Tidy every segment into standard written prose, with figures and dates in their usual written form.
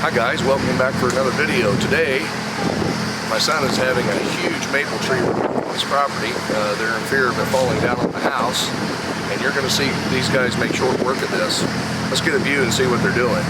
Hi guys, welcome back for another video. Today, my son is having a huge maple tree on his property. They're in fear of it falling down on the house, and you're going to see these guys make short work of this. Let's get a view and see what they're doing.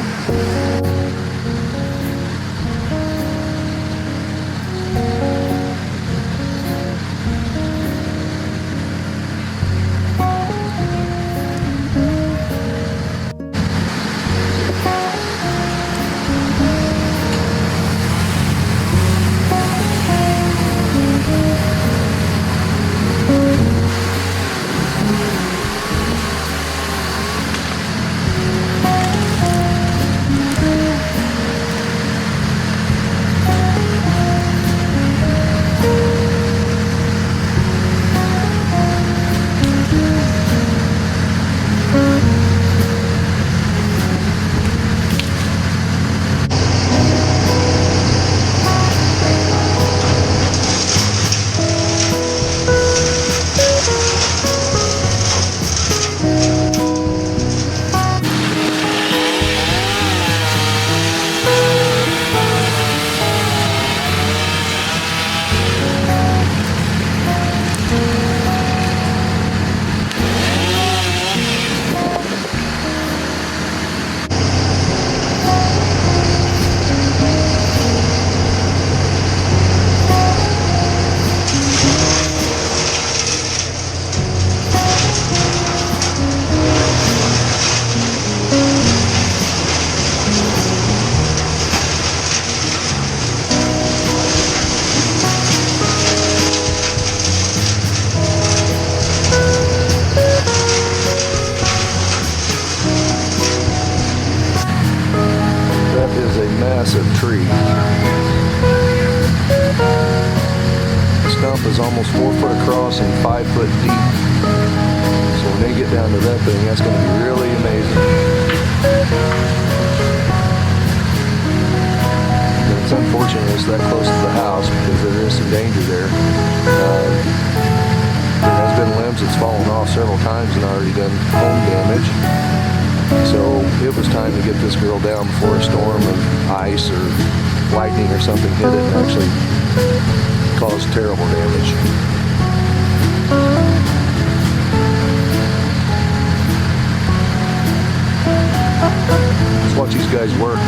Massive tree. The stump is almost 4 foot across and 5 foot deep. So when they get down to that thing, that's going to be really amazing. But it's unfortunate it's that close to the house because there is some danger there. There has been limbs that's fallen off several times and already done home damage. So it was time to get this girl down before a storm of ice or lightning or something hit it and actually caused terrible damage. Let's watch these guys work.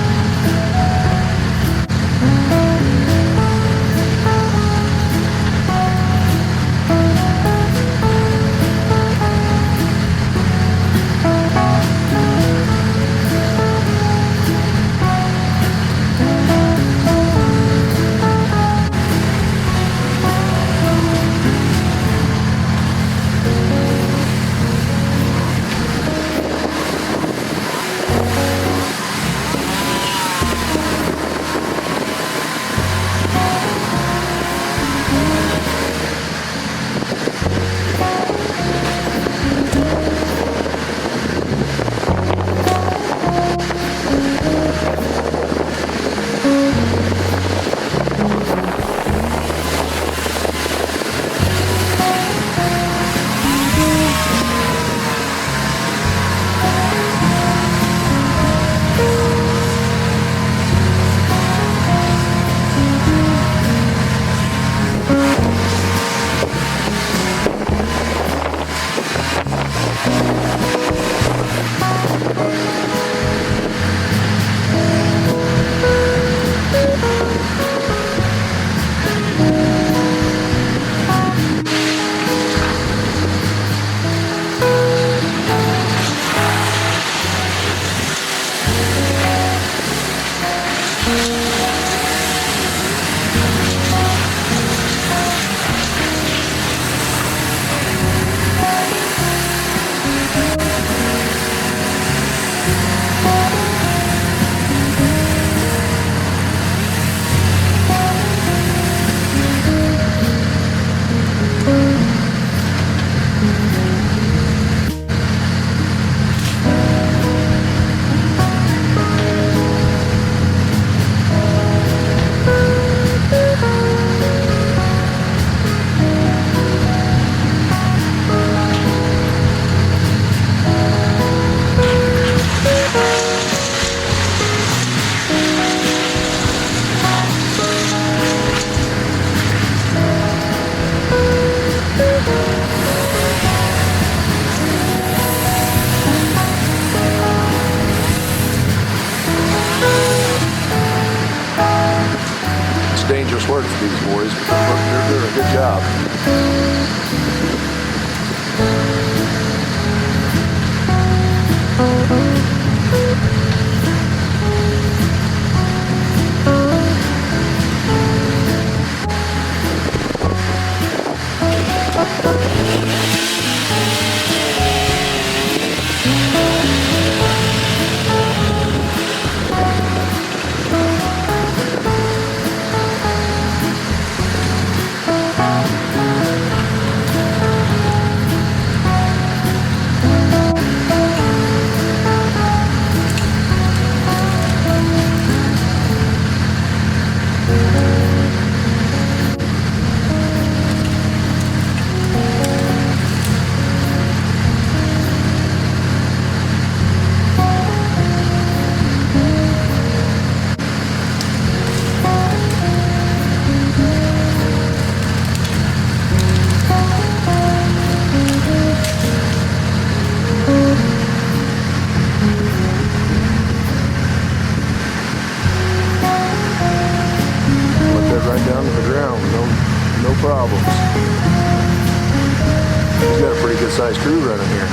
nice work for these boys, but they're doing a good job. Right down to the ground, no problems. He's got a pretty good sized crew running here.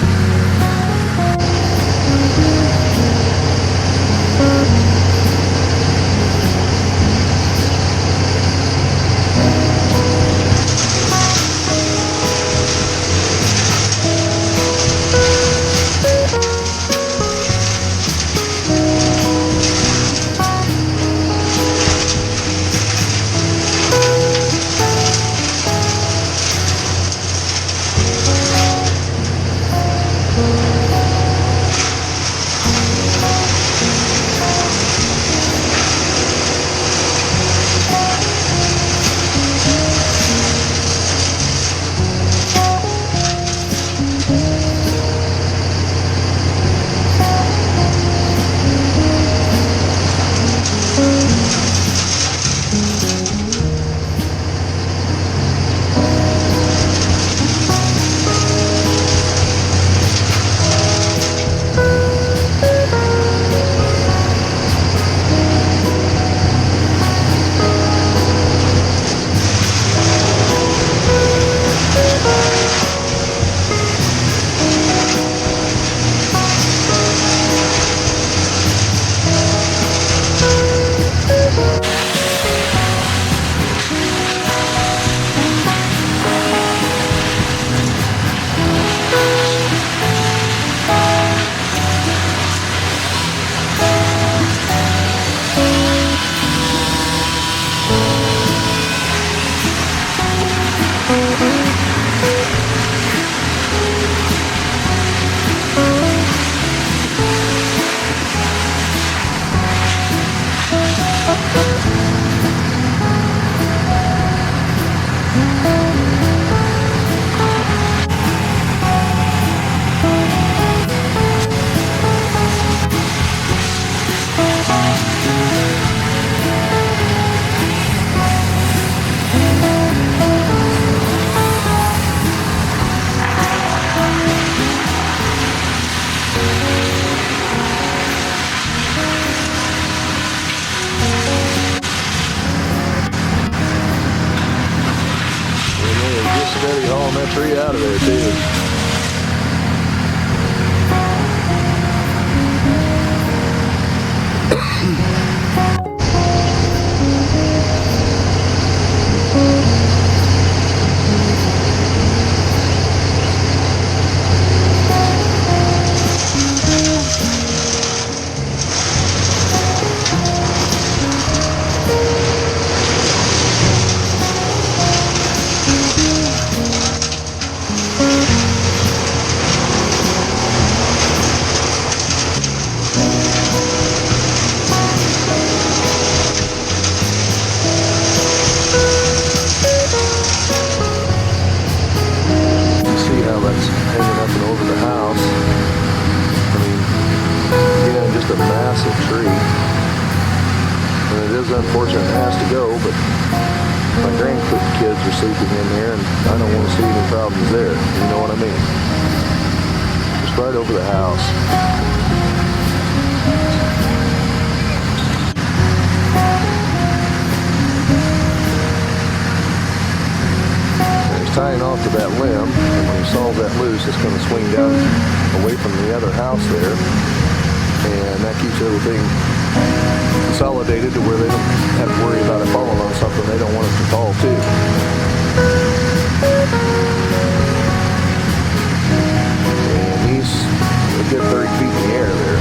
Steady hauling that tree out of there too. Tree. And it is unfortunate it has to go, but my grandkids are sleeping in there and I don't want to see any problems there. You know what I mean? Just right over the house. to that limb, and when he saws that loose, it's going to swing down away from the other house there, and that keeps everything consolidated to where they don't have to worry about it falling on something they don't want it to fall to. And he's a good 30 feet in the air there.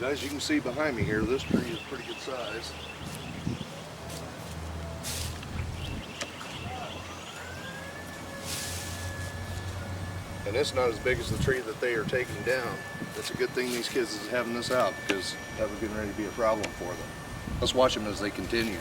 As you can see behind me here, this tree is pretty good size. And it's not as big as the tree that they are taking down. It's a good thing these kids is having this out, because that was getting ready to be a problem for them. Let's watch them as they continue.